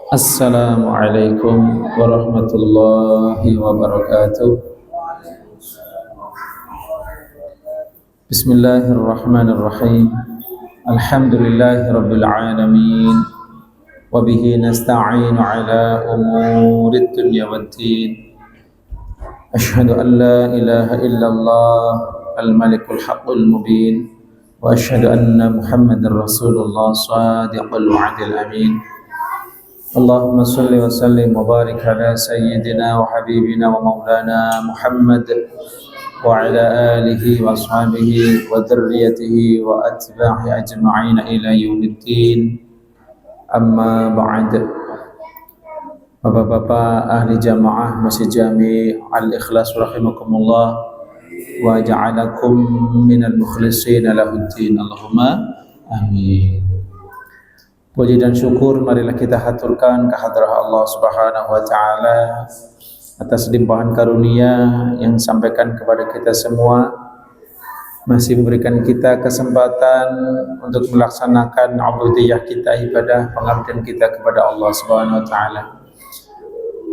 Assalamualaikum warahmatullahi wabarakatuh. Bismillahirrahmanirrahim. Alhamdulillahi rabbil alamin. Wa bihi nasta'inu ala umurid dunya waddin. Ashhadu an la ilaha illallah al-malikul haqqul mubin. Wa ashhadu anna Muhammadar Rasulullah shadiqul wa'dil amin. Allahumma salli wa sallim wa barik ala sayyidina wa habibina wa maulana Muhammad wa ala alihi wa ashabihi wa dhurriyyatihi wa atba'i ajma'ina ila yaumiddin. Amma ba'd. Bapak-bapak ahli jamaah Masjid Jami' Al-Ikhlas rahimakumullah wa ja'alakum minal mukhlisin lahuddin. Allahumma amin. Puji dan syukur marilah kita haturkan kehadirat Allah Subhanahu wa taala atas limpahan karunia yang disampaikan kepada kita semua, masih memberikan kita kesempatan untuk melaksanakan ubudiyah kita, ibadah pengabdian kita kepada Allah Subhanahu wa taala.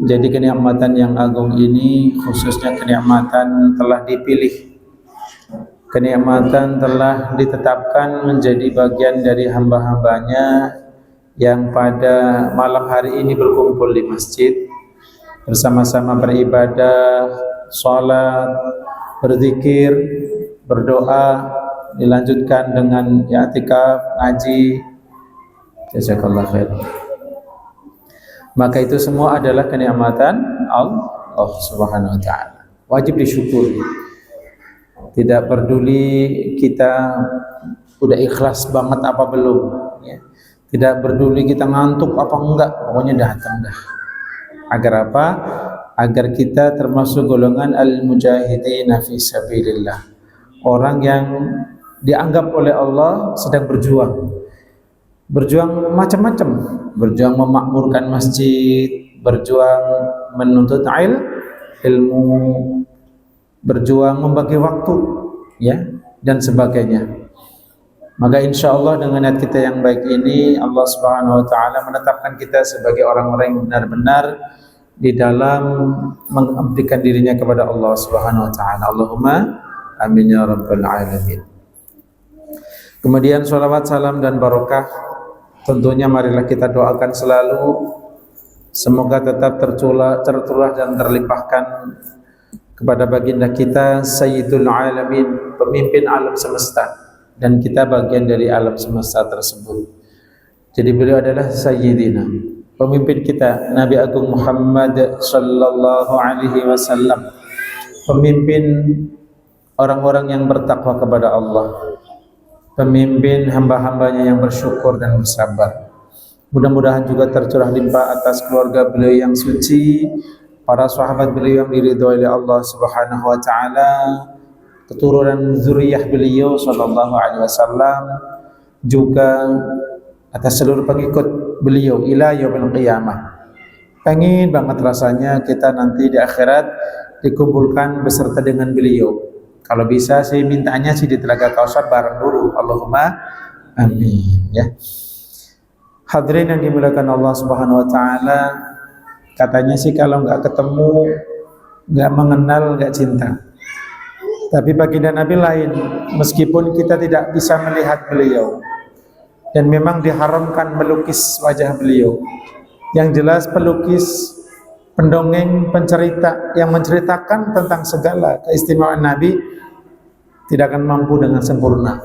Jadi kenikmatan yang agung ini, khususnya kenikmatan telah dipilih, kenikmatan telah ditetapkan menjadi bagian dari hamba-hambanya yang pada malam hari ini berkumpul di masjid bersama-sama beribadah, sholat, berzikir, berdoa, dilanjutkan dengan i'tikaf, ngaji. Jazakallah khair. Maka itu semua adalah kenikmatan Allah Subhanahu wa taala. Wajib disyukuri. Tidak peduli kita udah ikhlas banget apa belum, ya. Tidak peduli kita ngantuk apa enggak, pokoknya datang dah. Agar apa? Agar kita termasuk golongan al-mujahidina fi sabilillah. Orang yang dianggap oleh Allah sedang berjuang. Berjuang macam-macam, berjuang memakmurkan masjid, berjuang menuntut ilmu, berjuang membagi waktu, ya, dan sebagainya. Maka insya Allah dengan niat kita yang baik ini, Allah Subhanahu wa taala menetapkan kita sebagai orang-orang yang benar-benar di dalam mengabdikan dirinya kepada Allah Subhanahu wa taala. Allahumma amin ya rabbal alamin. Kemudian sholawat, salam dan barokah tentunya marilah kita doakan selalu semoga tetap tercurah dan terlimpahkan kepada baginda kita Sayyidul Alamin, pemimpin alam semesta, dan kita bagian dari alam semesta tersebut. Jadi beliau adalah Sayyidina, pemimpin kita, Nabi Agung Muhammad sallallahu alaihi wasallam, pemimpin orang-orang yang bertakwa kepada Allah, pemimpin hamba-hambanya yang bersyukur dan bersabar. Mudah-mudahan juga tercurah limpah atas keluarga beliau yang suci, para sahabat beliau yang diridhoi oleh Allah Subhanahu wa taala, keturunan zuriyah beliau sallallahu alaihi wasallam, juga atas seluruh pengikut beliau ila yaumil qiyamah. Pengen banget rasanya kita nanti di akhirat dikumpulkan beserta dengan beliau. Kalau bisa sih mintanya sih di Telaga Kausar bareng dulu. Allahumma amin, ya. Hadirin yang dimuliakan Allah Subhanahu wa taala, katanya sih kalau enggak ketemu, enggak mengenal, enggak cinta. Tapi baginda Nabi lain, meskipun kita tidak bisa melihat beliau dan memang diharamkan melukis wajah beliau. Yang jelas pelukis, pendongeng, pencerita yang menceritakan tentang segala keistimewaan Nabi tidak akan mampu dengan sempurna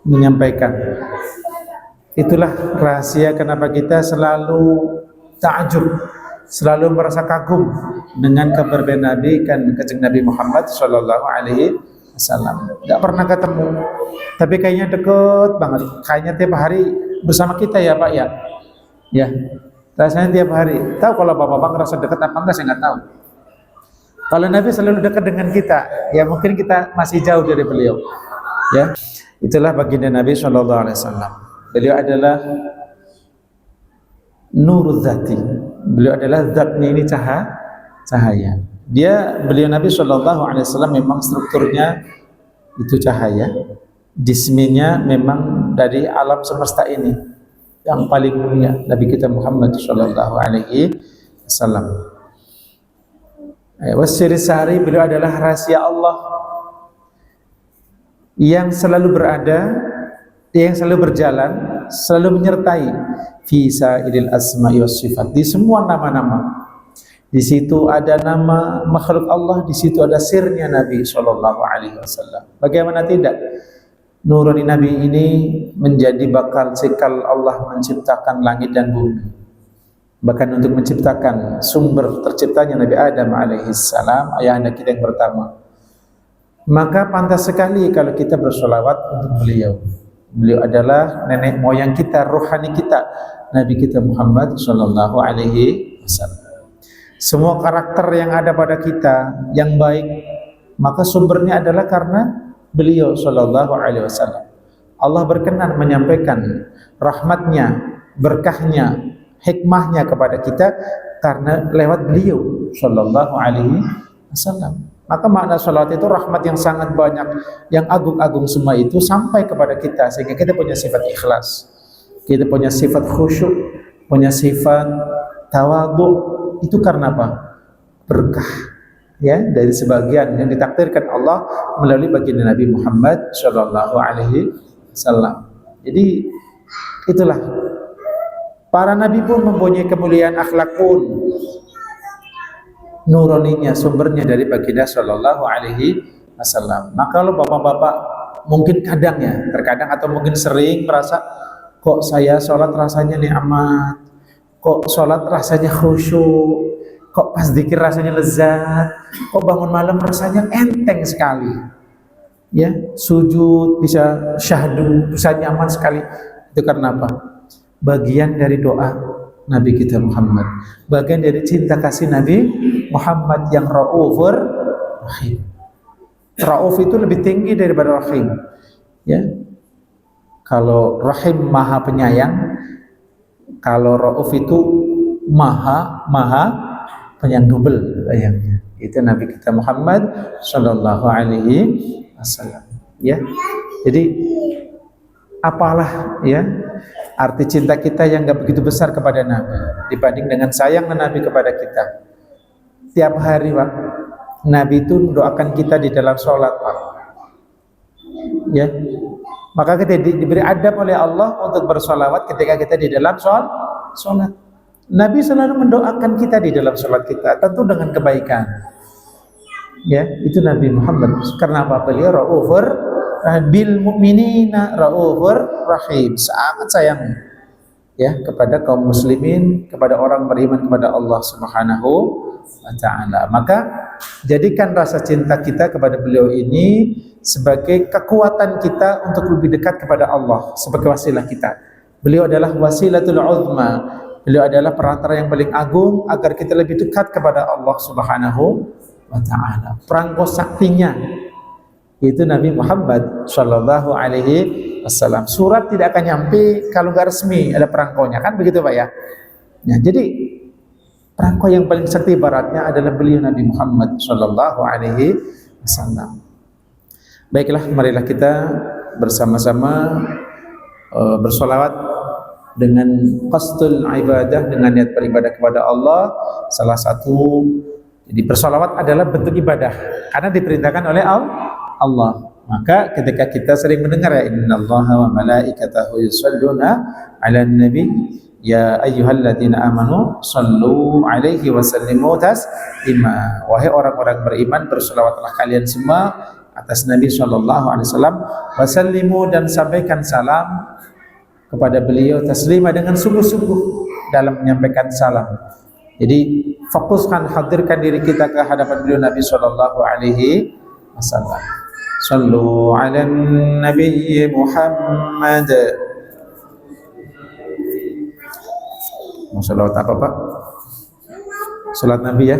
menyampaikan. Itulah rahasia kenapa kita selalu ta'ajub, selalu merasa kagum dengan keberbedaan Nabi kan kanjeng Nabi Muhammad sallallahu alaihi wasallam. Enggak pernah ketemu, tapi kayaknya deket banget. Kayaknya tiap hari bersama kita ya Pak ya. Ya. Rasanya tiap hari. Tahu kalau Bapak-bapak ngerasa dekat apa enggak, saya enggak tahu. Kalau Nabi selalu dekat dengan kita, ya mungkin kita masih jauh dari beliau. Ya. Itulah baginda Nabi sallallahu alaihi wasallam. Beliau adalah nurul zati. Beliau adalah zatnya ini cahaya. Beliau Nabi Shallallahu Alaihi Wasallam memang strukturnya itu cahaya, jisminya memang dari alam semesta ini. yang paling mulia, Nabi kita Muhammad sallallahu alaihi wasallam. Wasiri sari, beliau adalah rahasia Allah yang selalu berada, yang selalu berjalan, selalu menyertai fi sa'iril asma'i was sifat, di semua nama-nama. Di situ ada nama makhluk Allah, di situ ada sirnya Nabi sallallahu alaihi wasallam. Bagaimana tidak? Nurani Nabi ini menjadi bakal cikal Allah menciptakan langit dan bumi. Bahkan untuk menciptakan sumber terciptanya Nabi Adam alaihissalam, ayahanda kita yang pertama. Maka pantas sekali kalau kita bersolawat untuk beliau. Beliau adalah nenek moyang kita, rohani kita, Nabi kita Muhammad sallallahu alaihi wasallam. Semua karakter yang ada pada kita yang baik, maka sumbernya adalah karena beliau sallallahu alaihi wasallam. Allah berkenan menyampaikan rahmatnya, berkahnya, hikmahnya kepada kita karena lewat beliau sallallahu alaihi wasallam. Maka makna salat itu rahmat yang sangat banyak, yang agung-agung semua itu sampai kepada kita sehingga kita punya sifat ikhlas, kita punya sifat khusyuk, punya sifat tawadhu. Itu karena apa? Berkah ya dari sebagian yang ditakdirkan Allah melalui baginda Nabi Muhammad sallallahu alaihi wasallam. Jadi itulah, para nabi pun mempunyai kemuliaan akhlak pun nuraninya, sumbernya dari baginda sallallahu alaihi wasallam. Maka kalau bapak-bapak mungkin kadang ya, terkadang atau mungkin sering merasa, kok saya sholat rasanya nikmat, kok sholat rasanya khusyuk, kok pas zikir rasanya lezat, kok bangun malam rasanya enteng sekali, ya sujud bisa syahdu, bisa nyaman sekali. Itu karena apa? Bagian dari doa Nabi kita Muhammad, bagian dari cinta kasih Nabi Muhammad yang Raufur Rahim. Rauf itu lebih tinggi daripada Rahim, ya. Kalau Rahim maha penyayang, kalau Rauf itu maha penyayang, double ayatnya. Itu Nabi kita Muhammad sallallahu alaihi wasallam, ya. Jadi apalah ya arti cinta kita yang enggak begitu besar kepada Nabi dibanding dengan sayang Nabi kepada kita. Tiap hari, Pak, Nabi itu mendoakan kita di dalam sholat, Pak. Ya. Maka kita diberi adab oleh Allah untuk bersolawat ketika kita di dalam sholat. Nabi selalu mendoakan kita di dalam sholat kita, tentu dengan kebaikan. Ya, itu Nabi Muhammad. Karena apa? Beliau Raufur bil mu'minina Raufur Rahim, sangat sayang ya kepada kaum muslimin, kepada orang beriman kepada Allah Subhanahu wa taala. Maka jadikan rasa cinta kita kepada beliau ini sebagai kekuatan kita untuk lebih dekat kepada Allah, sebagai wasilah kita. Beliau adalah wasilatul uzma, beliau adalah perantara yang paling agung agar kita lebih dekat kepada Allah Subhanahu wa taala. Perangko saktinya itu Nabi Muhammad sallallahu alaihi wasallam. Surat tidak akan nyampe kalau nggak resmi ada perangkonya, kan begitu Pak ya? Nah, jadi perangko yang paling sakti ibaratnya adalah beliau Nabi Muhammad sallallahu alaihi wasallam. Baiklah, marilah kita bersama-sama bersolawat dengan qasdul ibadah, dengan niat beribadah kepada Allah. Salah satu, jadi bersolawat adalah bentuk ibadah karena diperintahkan oleh Allah. Maka ketika kita sering mendengar ya innallaha wa malaikatahu yusholluna 'alan nabi ya ayyuhalladzina amanu shallu 'alaihi wa sallimu taslima. Wahai orang-orang beriman, bersolawatlah kalian semua atas Nabi sallallahu alaihi wasallam, wasallimu, dan sampaikan salam kepada beliau taslima, dengan sungguh-sungguh dalam menyampaikan salam. Jadi fokuskan, hadirkan diri kita ke hadapan beliau Nabi sallallahu alaihi wasallam. Sallu 'alan nabiyyi Muhammad. Mau salawat apa Pak? Salat Nabi ya.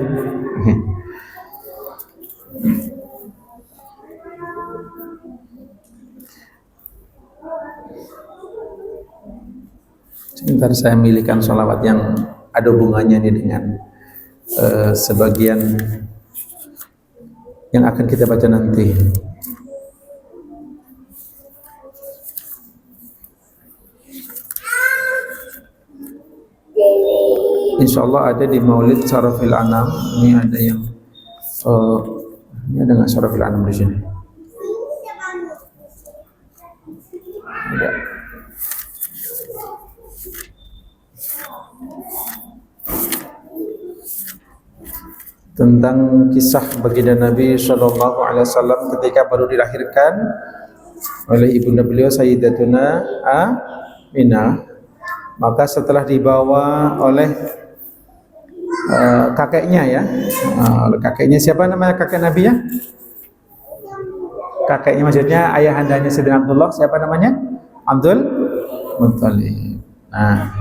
Sebentar saya milihkan salawat yang ada hubungannya nih dengan sebagian yang akan kita baca nanti. insya Allah ada di Maulid Syarafil Anam. Ini ada yang ini ada nggak Syarafil Anam di sini? Ada. Tentang kisah baginda Nabi Shallallahu Alaihi Wasallam ketika baru dilahirkan oleh ibunda beliau Sayyidatuna Aminah, maka setelah dibawa oleh kakeknya ya, oleh kakeknya, siapa namanya kakek Nabi ya? Kakeknya maksudnya ayahandanya Sayyidina Abdullah, siapa namanya? Abdul Muttalib. Nah,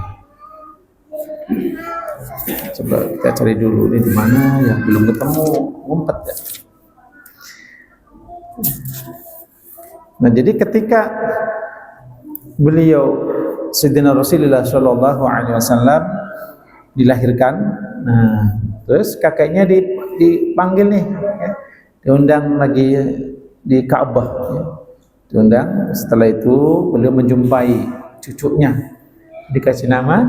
coba kita cari dulu ini di mana yang belum ketemu, ngumpet ya. Nah, jadi ketika beliau Sayyidina Rasulullah Shallallahu Alaihi Wasallam dilahirkan, nah terus kakeknya dipanggil nih, ya, diundang lagi di Ka'bah, ya, diundang. Setelah itu beliau menjumpai cucunya, dikasih nama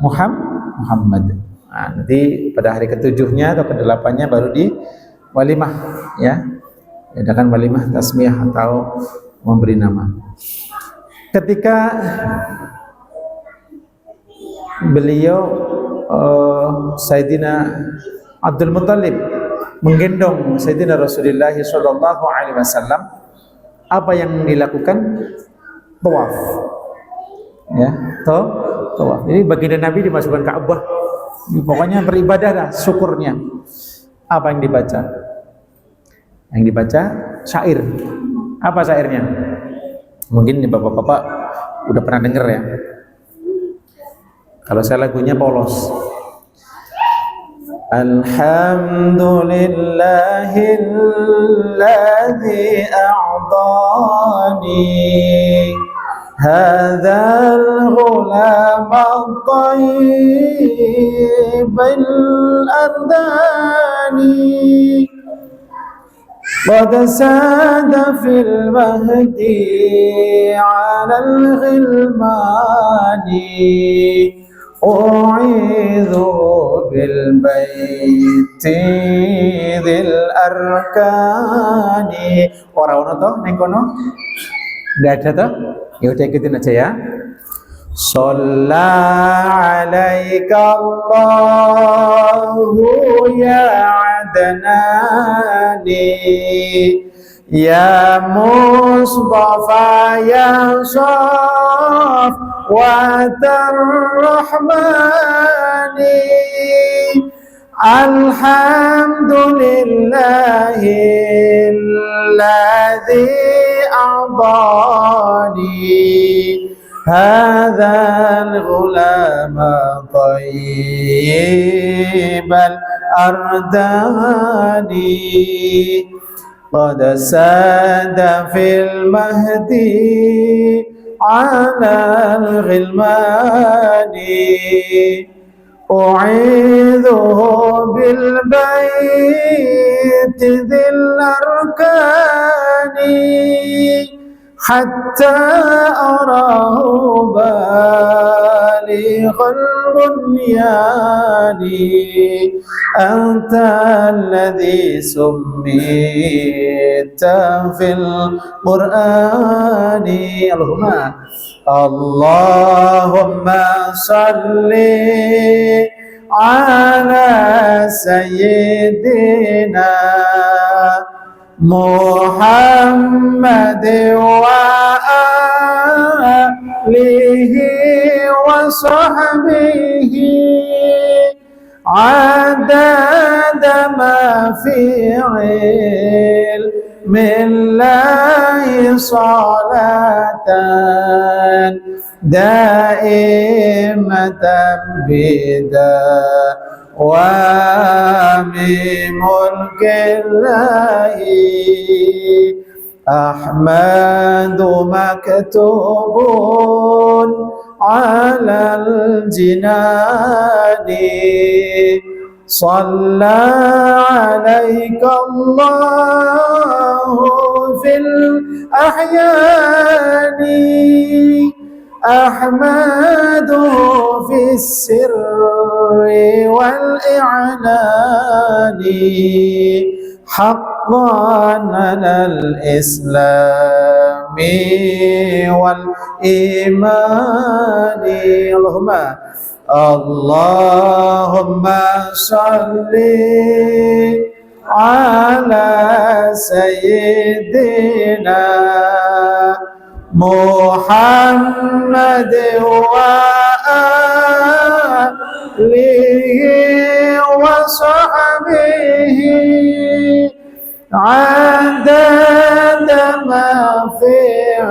Muhammad. Nah, nanti pada hari ketujuhnya atau kedelapannya baru di walimah, ya, adakan walimah tasmiyah atau memberi nama. Ketika beliau Sayyidina Abdul Muttalib menggendong Sayyidina Rasulullah Sallallahu Alaihi Wasallam, apa yang dilakukan? Tawaf, ya, tawaf. Jadi baginda Nabi dimasukkan Ka'bah, pokoknya beribadah lah, syukurnya. Apa yang dibaca? Yang dibaca syair. Apa syairnya? Mungkin bapak-bapak udah pernah dengar ya. Kalau saya lagunya polos. Alhamdulillahilladzi a'tani hadzal ghulam at-tayyib al-ardani qad sada fil mahdi 'ala al-ghilmani u'idhu bil baiti dzil arkani. Ora ono to ning kono? Enggak ada toh? Ya udah ikutin aja ya. Shalla alaika Allahu ya adnani ya Mustafa ya Safwatar Rahmani alhamdulillahilladzi a'tani hadzal ghulama tayyibal ardani qad sada fil mahdi 'alal ghilmani u'idhuhu bil baiti dzil arkani hatta arahu balighal bunyani anta alladhi summita fil qur'ani. Allahumma salli ala sayyidina Muhammad wa alihi wa sahbihi adada ma fi ilmillahi salatan daimatan bidawami mulkillahi Ahmadu maktubun alal jinani Salla alaika Allahu fil ahyani أحمده في السر والإعلان حقا على الإسلام والإيمان. اللهم صل على سيدنا محمد وآله وصحبه عدد ما في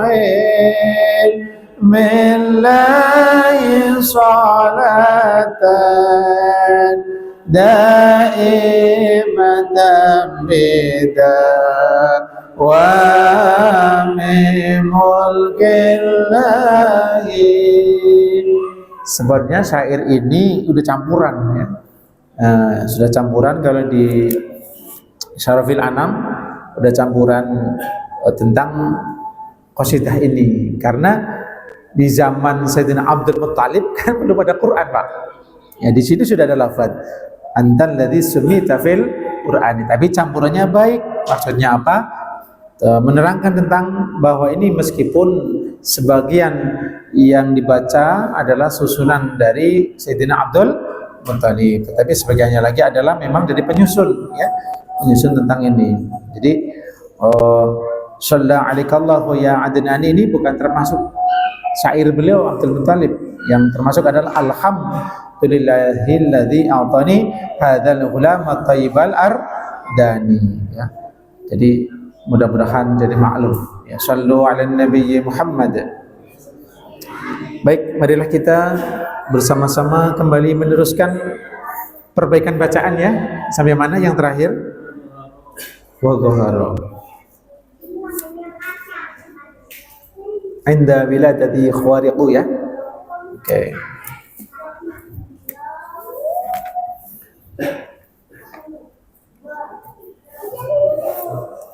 علم الله صلاة دائمة بدوام ملك الله. Sebenarnya syair ini udah campuran ya. Sudah campuran kalau di Syarafil Anam udah campuran tentang qasidah ini, karena di zaman Sayyidina Abdul Muttalib kan belum ada Quran, Pak. Ya di sini sudah ada lafaz antal ladzi sumita fil Qur'ani, tapi campurannya baik. Maksudnya apa? Menerangkan tentang bahwa ini meskipun sebagian yang dibaca adalah susunan dari Sayyidina Abdul Muttalib, tetapi sebagiannya lagi adalah memang dari penyusun ya, penyusun tentang ini. Jadi Shalla alaikallahu ya Adnani ini bukan termasuk syair beliau Abdul Muttalib. Yang termasuk adalah alhamdulillahilladzi a'tani hadzal ghulam at-thayyibal ardani ya. Jadi mudah-mudahan jadi maklum ya. Shallu ala nabiyyi Muhammad. Baik, marilah kita bersama-sama kembali meneruskan perbaikan bacaan ya. Sampai mana yang terakhir? Wa dhahara inda wiladati khawariqu ya. Oke.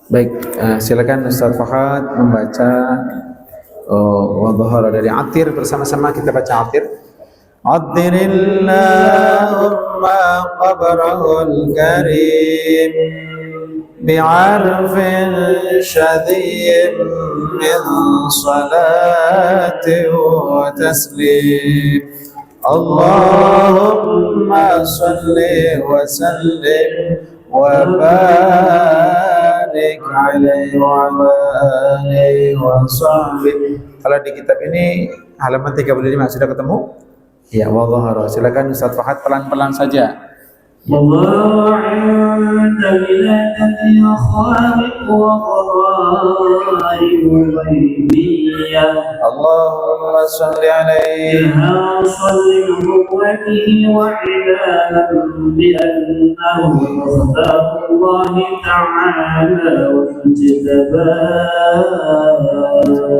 Baik, silakan Ustaz Fahad membaca wa dhahara dari Atir, bersama-sama kita baca Atir. Addirillahumma qabrahul karim bi'arfin syadhim min salati wa taslim. Allahumma salli wa sallim wa barik alaihi wa alihi wa sahbihi. Kalau di kitab ini halaman 35 sudah ketemu? Ya, wa dhahara. Silakan Ustaz Fahad pelan-pelan saja. والله عند ولادتي خالق وغرائب غيبية. اللهم صل عليه صل بقوته وعلاما بأنه مختار الله تعالى واجتباه.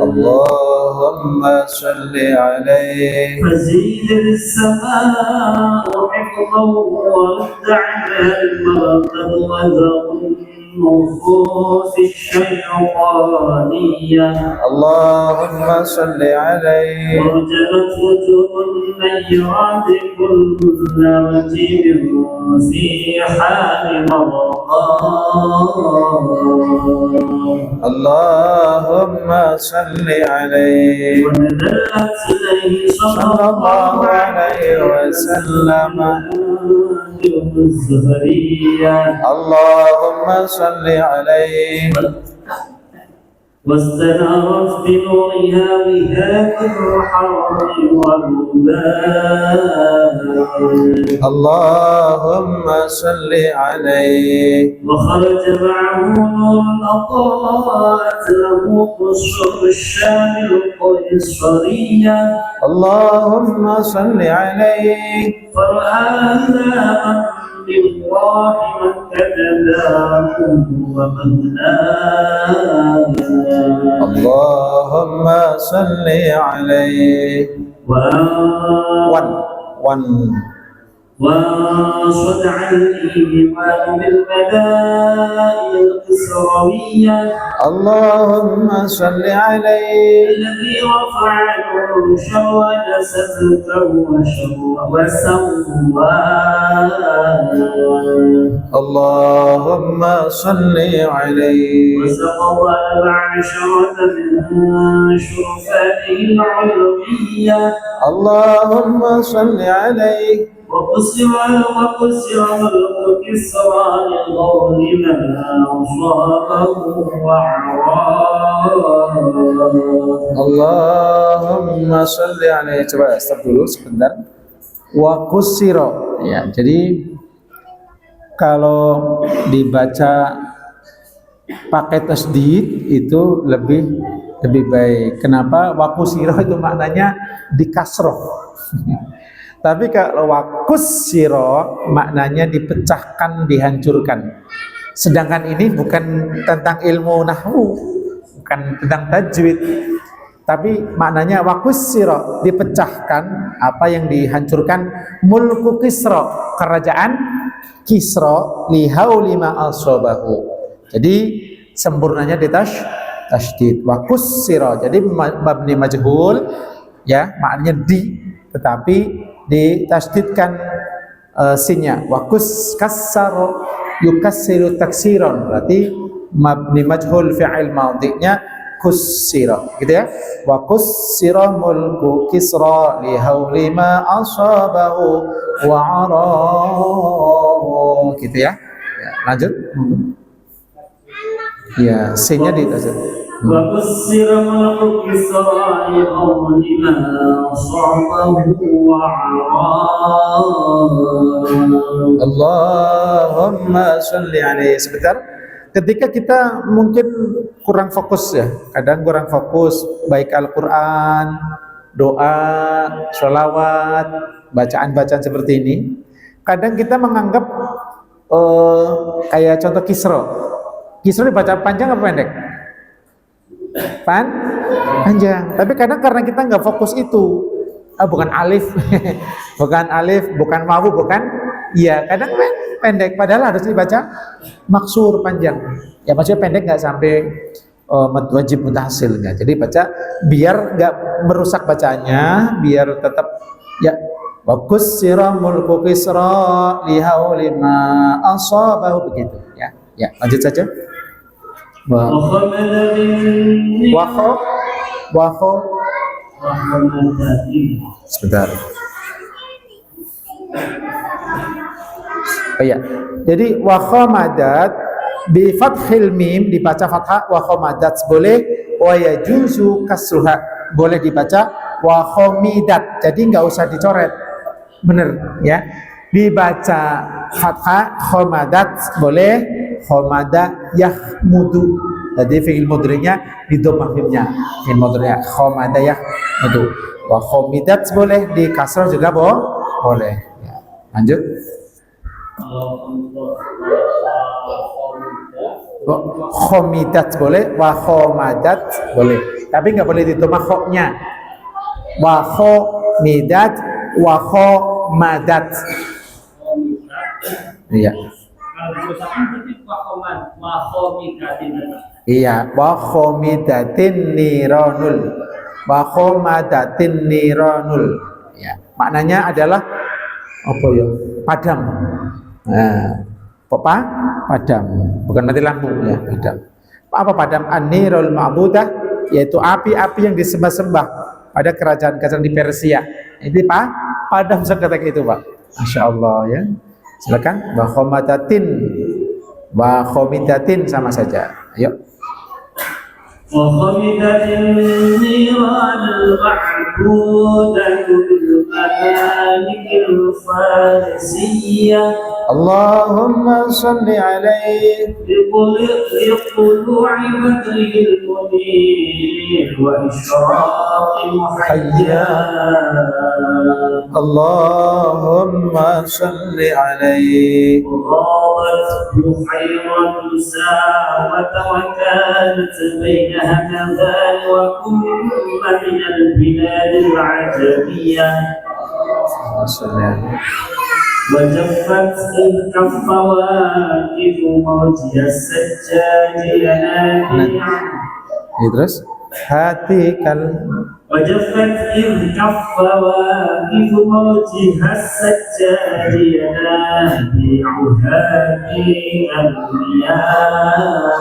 اللهم صل عليه فزيد السماء حفظا واستعمل المرتب وزق النفوس الشيطانية. اللهم صل عليه وجبت وجوه النيرات كل رجيم في حال مرقاه. اللهم صل عليه ونزلت إليه صلى الله عليه وسلم اللهم صل عليه واستنارت بنورها بهذه الحرم والربان. اللهم صل عليه وخرج معه نور أضاءت له قصر الشام القيصرية. اللهم صل عليه فرآها بالله من كذباه ومناه. اللهم صل عليه وانصدع الإيمان بالبدائل القسروية اللهم صل عليه الذي رفع العرش وجسدته وسواه اللهم صل عليه وسقط العشرة من شرفاته العلوية اللهم صل عليه وقسم الكسرى للقول ما أصابه وعراه اللهم صل alaihi. Coba stop dulu sebentar. Wa kusiro, ya, jadi kalau dibaca pakai tasdid itu lebih baik. Kenapa? Wa kusiro itu maknanya dikasroh. Tapi kalau wakus siro maknanya dipecahkan, dihancurkan. Sedangkan ini bukan tentang ilmu nahwu, bukan tentang tajwid, tapi maknanya wakus siro, dipecahkan. Apa yang dihancurkan? Mulku Kisro, kerajaan Kisro, lihau lima asobahu. Jadi sempurnanya di tasydid wakus siro. Jadi mabni majhul, ya, maknanya di, tetapi ditasdidkan sinnya. Wakus kassaro yukassiru taksiron, berarti mabni majhul fi'il madhinya kussira, gitu ya. Wakussira mulku Kisra lihauli ma asabahu wa arahu, gitu ya. Ya, lanjut. Ya, sinnya ditasdid. وكسر ملك كسرى لقول ما أصابه وعراه Allahumma sholli alaihi. Sebentar. Ketika kita mungkin kurang fokus, ya, kadang kurang fokus, baik Al-Quran, doa, sholawat, bacaan-bacaan seperti ini. Kadang kita menganggap kayak contoh Kisro. Kisro dibaca panjang apa pendek? Panjang. Tapi kadang karena kita nggak fokus itu, bukan alif, bukan alif, bukan wawu, bukan iya. Kadang pendek, padahal harus dibaca maksur panjang. Ya maksudnya pendek nggak sampai wajib mutasil, nggak. Jadi baca biar nggak merusak bacanya, biar tetap ya. Wakus siramul Kisra lihau lima asabahu, begitu ya. Ya lanjut saja. Wakho sebentar. Oh ya, jadi wakhomadat bi fathil mim dibaca fathah, wakhomadat boleh, wa yajuzu kasruha boleh dibaca wakhomidat, jadi nggak usah dicoret, bener ya. Dibaca fathah khomadat boleh, khomada yahmudu, jadi fi'il mudhari'nya di dhammah mimnya, fi'il mudhari' khomada yahmudu. Wa khomidat boleh, di kasrah juga boleh ya. Lanjut. Khomidat boleh, wa khomadat boleh, tapi nggak boleh di dhammah khoknya. Wa khomidat wa khomadat. Iya. Iya, wa khomidatin niranul. Wa khomadatin niranul. Ya, maknanya adalah apa ya? Padam. Nah, apa? Padam. Bukan mati lampu ya, padam. Apa padam? An-nirul ma'budah, yaitu api-api yang disembah-sembah pada kerajaan-kerajaan di Persia. Ini Pak, padam seketika itu, Pak. Masya Allah ya. Silakan. Wa khomidatin sama saja. Ayo. وخمدت النيران المعبودة بالممالك الفارسية اللهم صل عليه لطلوع بدر المنير وإشراق محيا اللهم صل عليه غابت بحيرة ساوة وكانت بين هذان وكن من البلاد العجمية وجفت تلك الطوائف موجي السجاد ينابيع Ya, terus hati kal وجفت تلك الطوائف موجها السجاد ينابيع هذه المياه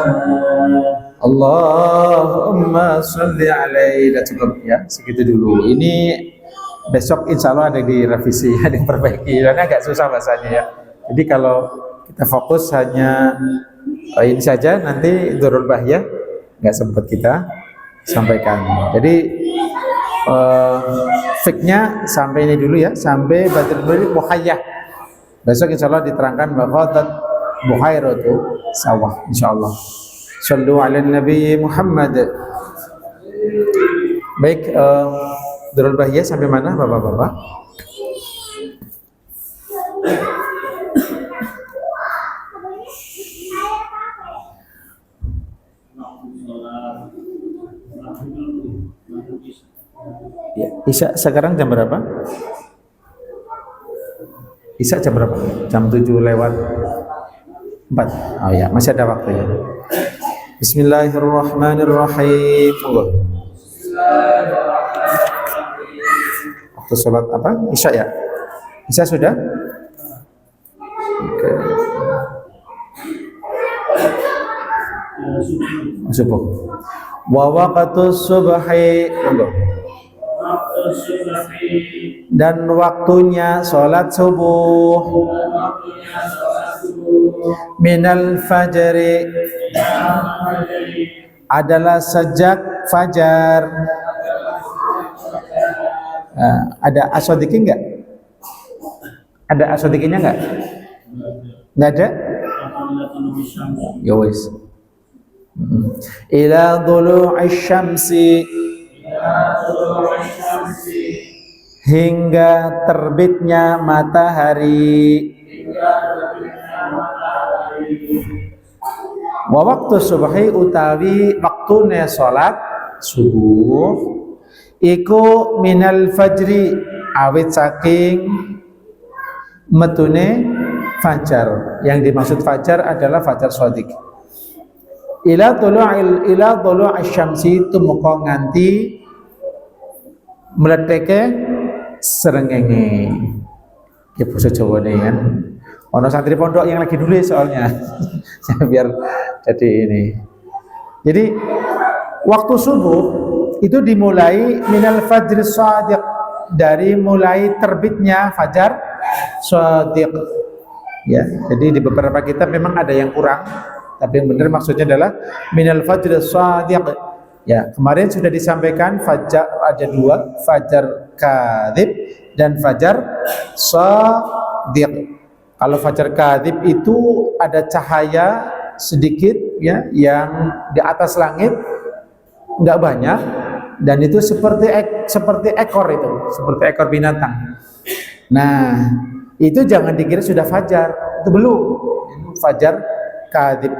Allahumma sholli alaihi. Dah cukup ya, segitu dulu. Ini besok insya Allah ada direvisi, ada diperbaiki. Karena agak susah bahasanya ya. Jadi kalau kita fokus hanya ini saja, nanti Dzurul Bahya nggak sempat kita sampaikan. Jadi fiknya sampai ini dulu ya, sampai Badrul Muhayyah. Besok insya Allah diterangkan bahwa Buhairatu sawah, insya Allah. Sallu ala Nabi Muhammad. Baik, Dzurul Bahya sampai mana Bapak-bapak? Ya, Isya sekarang jam berapa? Isya jam berapa? Jam 7 lewat 4. Oh ya, masih ada waktu ya. Bismillahirrahmanirrahim. Waktu sholat apa? Isya ya? Isya sudah? Oke. Subuh. Wa waqtu subhi. Dan waktunya sholat subuh. Minal fajri adalah sejak fajar. Ada asodiki enggak? Ada asodikinya enggak? Enggak ada? Ya wis. Ila dhulu'i syamsi, hingga terbitnya matahari. Wa waktu subhi utawi waktune salat subuh iku minal fajri, awit saking metune fajar. Yang dimaksud fajar adalah fajar shadiq. Ila dhulu'i syamsi, tumeka nganti mleteke srengenge. Ya basa Jawane kan. Ono santri pondok yang lagi nulis soalnya. Biar jadi ini. Jadi waktu subuh itu dimulai minal fajr shadiq, dari mulai terbitnya fajar shadiq. Ya, jadi di beberapa kitab memang ada yang kurang, tapi yang benar maksudnya adalah minal fajr shadiq. Ya, kemarin sudah disampaikan fajar ada dua, fajar kadzib dan fajar shadiq. Kalau fajar kadzib itu ada cahaya sedikit ya yang di atas langit, enggak banyak, dan itu seperti ekor, itu seperti ekor binatang. Nah, itu jangan dikira sudah fajar, itu belum. Itu fajar kadzib.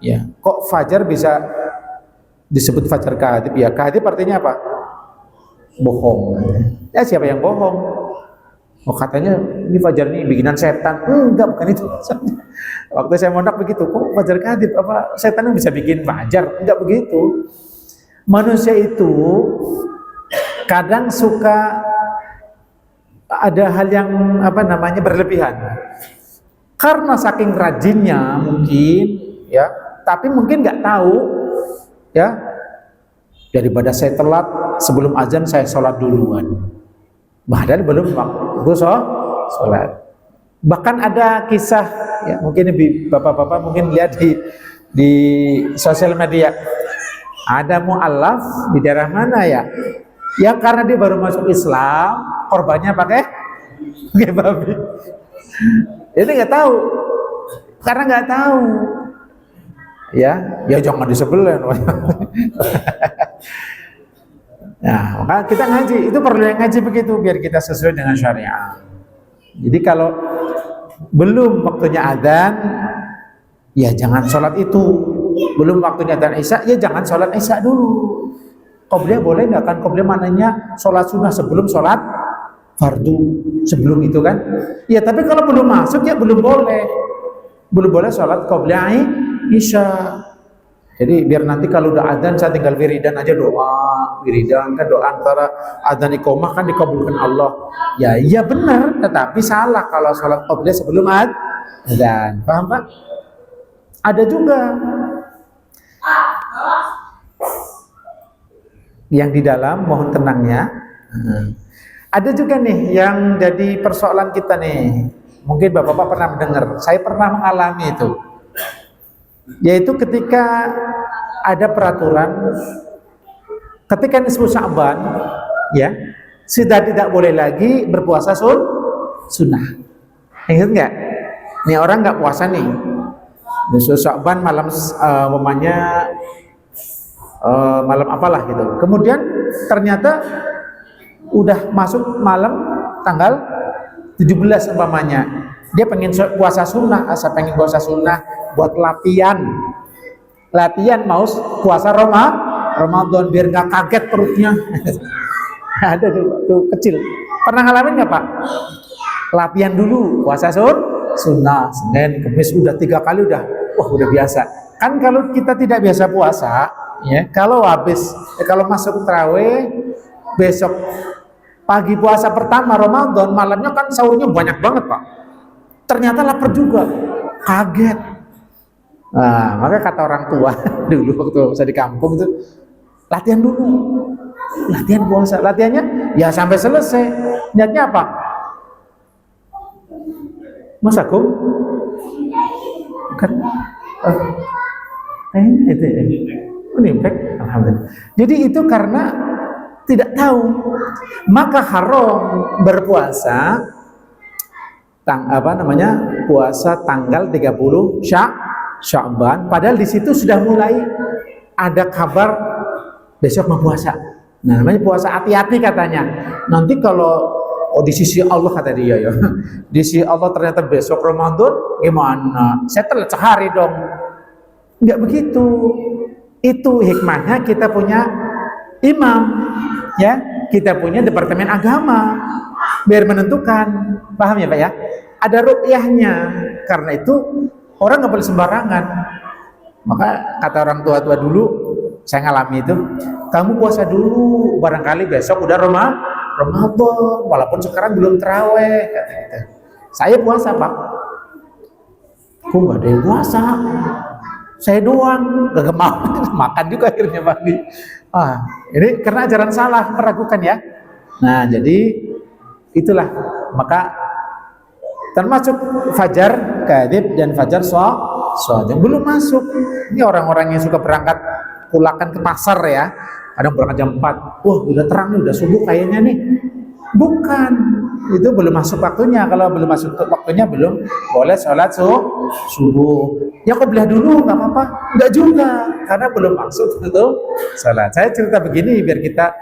Ya, kok fajar bisa disebut fajar kadzib? Ya, kadzib artinya apa? Bohong. Ya, siapa yang bohong? Oh, katanya ini fajar ini bikinan setan. Enggak, bukan itu. Waktu saya mondok begitu, kok fajar kadzib? Apa setan yang bisa bikin fajar? Enggak begitu. Manusia itu kadang suka ada hal yang berlebihan. Karena saking rajinnya mungkin ya, tapi mungkin nggak tahu ya. Daripada saya telat, sebelum azan saya sholat duluan. Padahal belum waktu sholat. Bahkan ada kisah ya, mungkin bapak-bapak mungkin lihat di sosial media. Ada mu'allaf di daerah mana ya? Yang karena dia baru masuk Islam, korbannya pakai babi. Ini nggak tahu, karena nggak tahu. Ya jangan disebelin. Nah, maka kita ngaji, itu perlu yang ngaji begitu biar kita sesuai dengan syariat. Jadi kalau belum waktunya adzan, ya jangan sholat itu. Belum waktunya adzan isya, ya jangan sholat isya dulu. Qobliyah boleh nggak? Kan qobliyah mananya sholat sunnah sebelum sholat fardu sebelum itu kan. Ya tapi kalau belum masuk ya belum boleh sholat qobliyah isya. Jadi biar nanti kalau udah adzan saya tinggal wiridan aja, wiridan kan doa antara adzan iqomah kan dikabulkan Allah. Ya iya benar, tetapi salah kalau sholat qobliyah sebelum adzan. Paham Pak? Ada juga yang di dalam, mohon tenangnya. Ada juga nih yang jadi persoalan kita nih. Mungkin Bapak-bapak pernah mendengar, saya pernah mengalami itu. Yaitu ketika ada peraturan ketika nisfu Sya'ban ya, sudah tidak boleh lagi berpuasa sunnah. Ingat nggak? Nih orang nggak puasa nih. Nisfu Sya'ban malam malam apalah gitu. Kemudian ternyata udah masuk malam tanggal 17 umpamanya. Dia pengen puasa sunnah, pengen puasa sunnah buat latihan mau puasa Ramadan biar nggak kaget perutnya. Ada tuh kecil. Pernah ngalamin nggak Pak? Latihan dulu puasa sunnah, Senin, Kamis udah 3 kali udah biasa. Kan kalau kita tidak biasa puasa, ya kalau masuk tarawih besok pagi puasa pertama Ramadan, malamnya kan sahurnya banyak banget Pak. Ternyata lapar juga, kaget. Nah, maka kata orang tua dulu waktu saya di kampung itu, latihan dulu, latihan puasa, latihannya ya sampai selesai. Niatnya apa? Mas Agung, kan? Itu ya. Nimpek, alhamdulillah. Jadi itu karena tidak tahu, maka haram berpuasa puasa tanggal 30 Sya'ban, padahal di situ sudah mulai ada kabar besok mau puasa. Nah, namanya puasa hati-hati katanya. Nanti kalau di sisi Allah kata dia ya, di sisi Allah ternyata besok Ramadan, gimana? Saya telat sehari dong. Enggak begitu. Itu hikmahnya kita punya imam, ya, kita punya departemen agama biar menentukan, paham ya Pak ya? Ada ruqyahnya. Karena itu orang nggak boleh sembarangan. Maka kata orang tua-tua dulu, saya ngalami itu, kamu puasa dulu, barangkali besok udah Ramadan, walaupun sekarang belum terawih. Saya puasa Pak. Kok nggak ada yang puasa? Saya doang, gak mau makan juga akhirnya pagi. Ini karena ajaran salah, meragukan ya. Nah, jadi itulah, maka termasuk fajar kadhib dan fajar shadiq belum masuk. Ini orang-orang yang suka berangkat pulakan ke pasar ya. Kadang berangkat jam 4. Wah, udah terang nih, udah subuh kayaknya nih. Bukan, itu belum masuk waktunya. Kalau belum masuk waktunya belum boleh sholat subuh. Ya qobliyah dulu nggak apa-apa. Enggak juga, karena belum masuk itu sholat. Saya cerita begini biar kita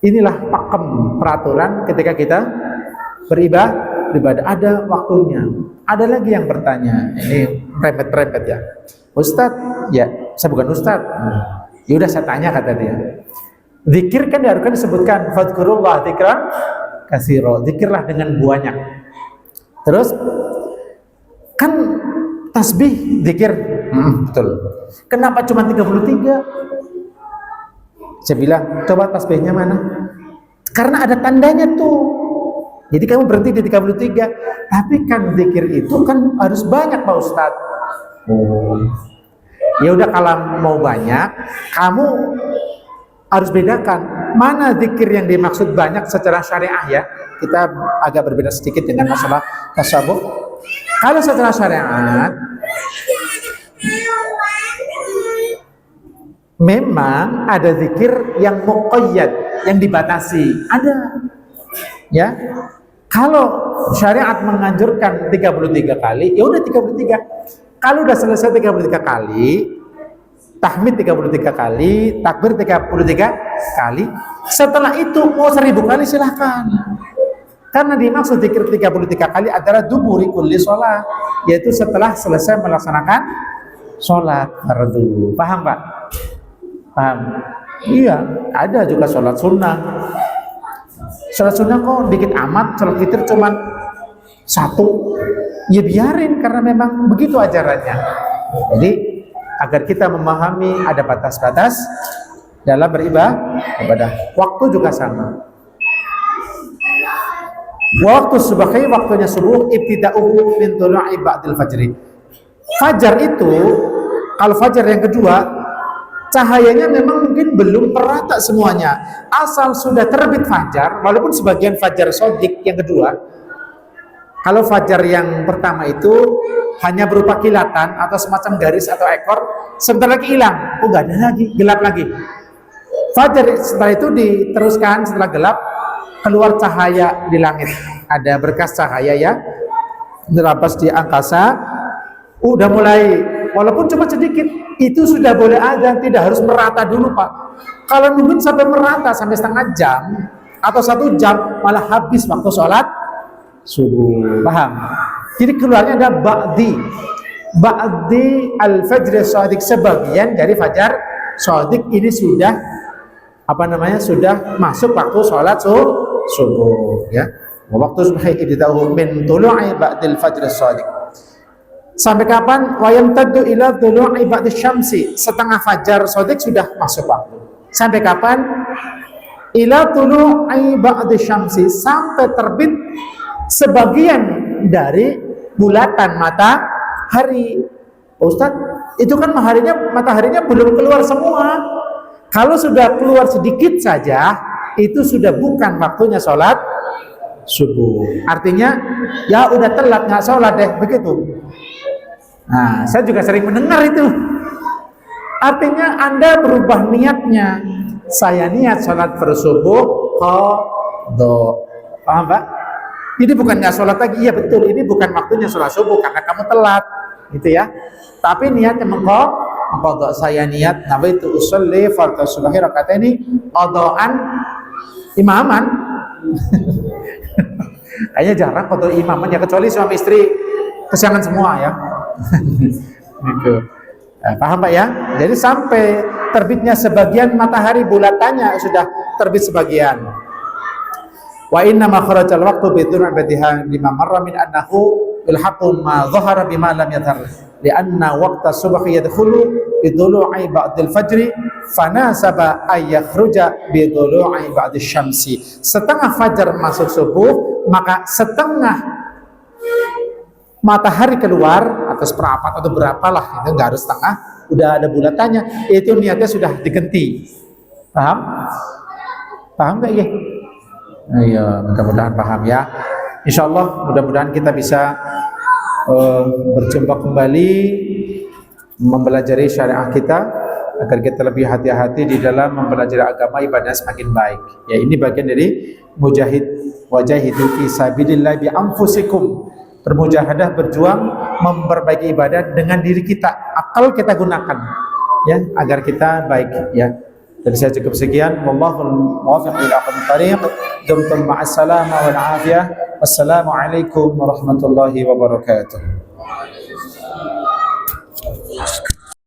inilah pakem peraturan ketika kita beribadah ada waktunya. Ada lagi yang bertanya, ini rempet-rempet ya. Ustadz, ya saya bukan Ustadz. Ya udah saya tanya kata dia. Zikir kan diharuskan disebutkan fadhkurullah dzikran katsira. Zikirlah dengan banyak. Terus kan tasbih zikir betul. Kenapa cuma 33? Saya bilang, coba tasbihnya mana? Karena ada tandanya tuh. Jadi kamu berhenti di 33. Tapi kan zikir itu kan harus banyak Pak Ustadz. Ya udah, kalau mau banyak, kamu harus bedakan mana zikir yang dimaksud banyak secara syariah ya. Kita agak berbeda sedikit dengan masalah tasawuf. Kalau secara syariat memang ada zikir yang muqayyad, yang dibatasi, ada. Ya. Kalau syariat menganjurkan 33 kali, ya udah 33. Kalau udah selesai 33 kali, tahmid 33 kali, takbir 33 kali. Setelah itu mau 1000 kali silahkan. Karena dimaksud zikir 33 kali adalah duburi kulli sholat, yaitu setelah selesai melaksanakan sholat fardu. Paham Pak? Paham? Iya, ada juga sholat sunnah. Sholat sunnah kok dikit amat, sholat witir cuman satu. Ya biarin, karena memang begitu ajarannya. Jadi agar kita memahami ada batas-batas dalam beribadah. Waktu juga sama. Waktu subuhi, waktunya subuh, ibtida'uhu min tulu'i ba'dil fajri. Fajar itu, kalau fajar yang kedua, cahayanya memang mungkin belum merata semuanya. Asal sudah terbit fajar, walaupun sebagian fajar shodiq yang kedua, kalau fajar yang pertama itu hanya berupa kilatan atau semacam garis atau ekor, sebentar lagi hilang, oh nggak ada lagi, gelap lagi. Fajar setelah itu diteruskan, setelah gelap keluar cahaya di langit, ada berkas cahaya ya, terabas di angkasa, udah mulai, walaupun cuma sedikit, itu sudah boleh azan, tidak harus merata dulu Pak. Kalau nungguin sampai merata sampai setengah jam atau 1 jam, malah habis waktu sholat subuh. Paham? Jadi keluarnya ada ba'di al-fajr shadiq, sebagian dari fajar shadiq ini sudah sudah masuk waktu sholat subuh ya. Waktu subuh ibtida'uhu min tulu'i ba'dil fajr shadiq. Sampai kapan? Wa yamtaddu ila tulu'i ba'di syamsi, setengah fajar shadiq sudah masuk waktu. Sampai kapan? Ila tulu'i ba'di syamsi, sampai terbit sebagian dari bulatan matahari. Ustadz, itu kan mataharinya belum keluar semua. Kalau sudah keluar sedikit saja, itu sudah bukan waktunya sholat subuh. Artinya, ya udah telat, nggak sholat deh, begitu. Nah, saya juga sering mendengar itu. Artinya Anda berubah niatnya. Saya niat sholat bersubuh, qadha. Paham Pak? Ini bukan nggak sholat lagi, iya betul. Ini bukan waktunya sholat subuh karena kamu telat, gitu ya. Tapi niatnya mengqadha. Saya niat, nawaitu usolli fardhu subhi rakataini qadhaan imaman. Kayaknya jarang qadha imaman ya, kecuali suami istri kesiangan semua ya. Gitu. Nah, paham Pak ya? Jadi sampai terbitnya sebagian matahari bulatannya sudah terbit sebagian. Wa inna ma kharajal waqtu bidun ibadiha lima marra min annahu ilhaqu ma dhahara bima lam yadhhar lianna waqta subhi yadkhulu bidulu'i ba'dil fajri fanasaba ay yakhruja bidulu'i ba'dil syamsi. Setengah fajar masuk subuh, maka setengah matahari keluar atau seperempat atau berapalah, itu enggak harus setengah, udah ada bulatannya, itu niatnya sudah diganti. Paham? Paham enggak ya? Ayo, mudah-mudahan paham ya. Insyaallah mudah-mudahan kita bisa berjumpa kembali mempelajari syariah kita agar kita lebih hati-hati di dalam mempelajari agama, ibadah semakin baik. Ya, ini bagian dari mujahid, wajahidu fi sabilillah bi anfusikum. Bermujahadah, berjuang memperbaiki ibadah dengan diri kita, akal kita gunakan ya agar kita baik ya. Dari saya cukup sekian. Wallahul muwaffiq ila aqwamit thariq. Dumtum ma'as salama wal afiyah. Wassalamualaikum warahmatullahi wabarakatuh.